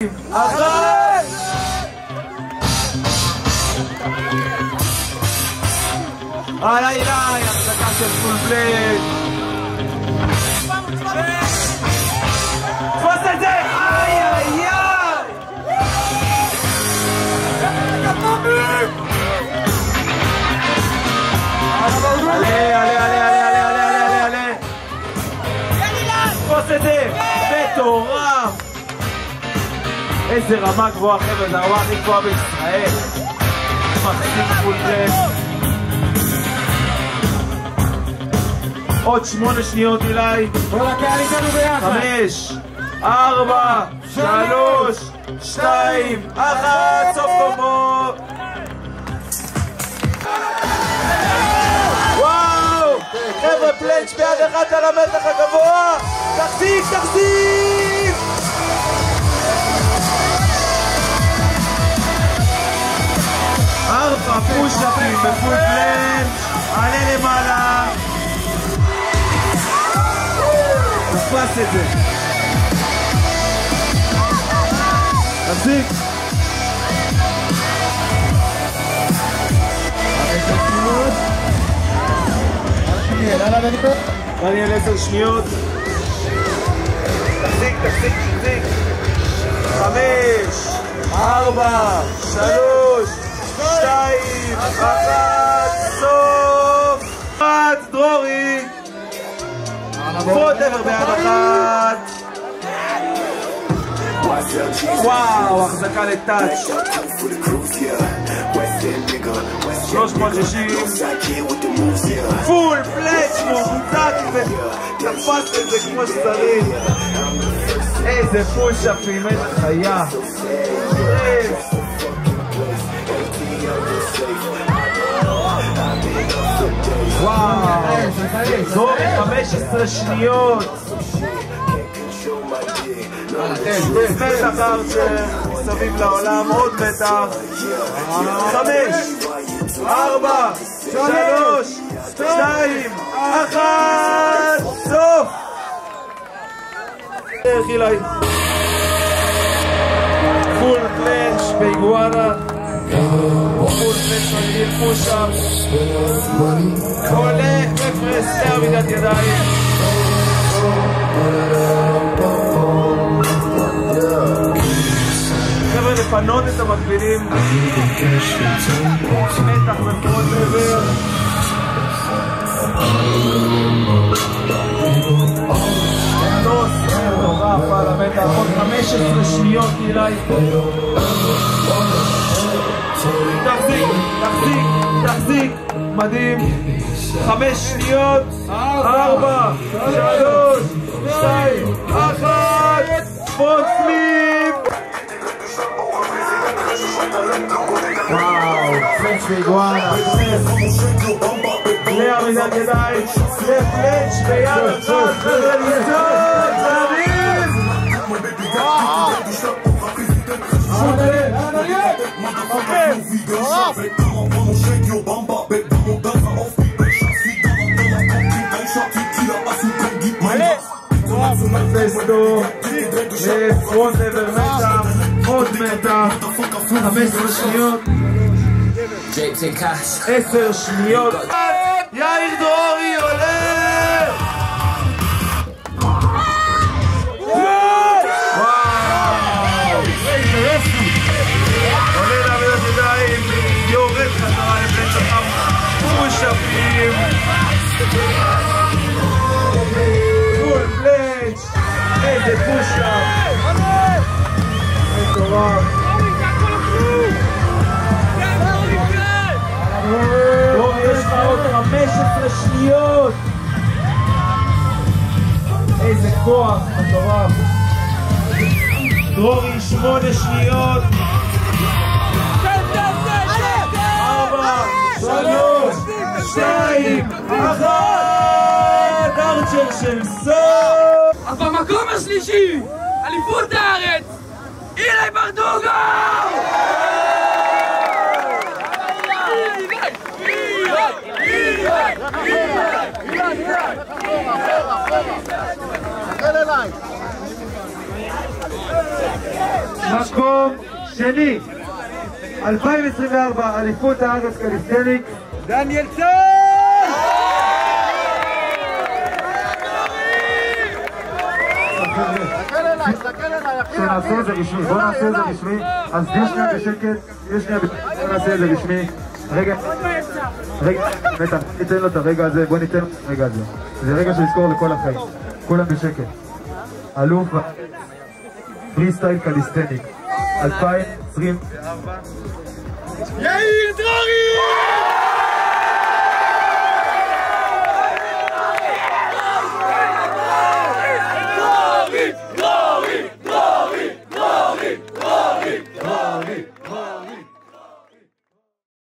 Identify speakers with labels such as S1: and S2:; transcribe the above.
S1: אחת! איי, החזקה של פול פלייט. תפוס את זה! איי! עלה! תפוס את זה! מטורף! איזה רמה גבוהה, חבר'ה, זה הרמה הכי גבוהה בישראל. מחזיק פול פלייט. עוד 8 שניות אילי.
S2: כל הקהל איתנו ביחד. 5,
S1: 4, 3, 2, 1, סוף קומבו. וואו! חבר'ה, פלנץ' ביד אחת על המתח הגבוה. תחזיק! 4 פוש-אפים בפול פלנץ'. עלה למעלה. תפס את זה. תחזיק. 10 שניות. תחזיק. 5, 4, 3, 2, 1, סוף. דרורי. פוטבר ביד אחת. וואו, החזקה לטאץ' 360. פול פלייט מוחזק ותפס את זה כמו שצריך. איזה פוש-אפים, איזה חיה. וואו, זו 15 שניות. מתח ארצ'ר מסביב לעולם, עוד מתח. 5, 4, 3, 2, 1, סוף. אילי פול פלנץ' באיגואנה. פול פלנץ' מגדיל פוש-אפ. עולה בפרס לעמידת ידיים. חבר'ה, לפנות את המקבילים. מתח בפרוט עבר. מטורף על המתח. עוד 15 שניות אילי. תחזיק, מדהים. 5 שניות. 4, 3, 2, 1, פוסלים. וואו, פלנץ' באיגואנה. לעמידת ידיים. זה פלנץ' ביד אחת. ולניסות, מדהים. פרונט עבר מתח, עוד מתח. 15 שניות. 10 שניות. יאיר דרורי עולה. עולה לעמידת ידיים, יורד חזרה לפלנץ' אחר פוש-אפים. פול פלנץ', איזה פוש-אפ. מטורף. יש לך עוד 15 שניות. איזה כוח, מטורף. דרורי 8 שניות. 4, 3, 2, 1. ארצ'ר של סוף.
S3: אז במקום השלישי, אליפות הארץ, אילי ברדוגו! תסתכל אליי.
S1: מקום שני, 2024, אליפות הארץ קליסטניק,
S2: דניאל צור!
S1: שנעשה את זה רשמי, בוא נעשה את זה רשמי, אז תהיה שנייה בשקט, בוא נעשה את זה רשמי, רגע, נתן, ניתן לו את הרגע הזה, בוא ניתן לו את הרגע הזה, זה רגע שיזכור לכל החיים, כולם בשקט, אלוף פרי סטייל קליסטניק, 2024,
S3: יאיר דרורי!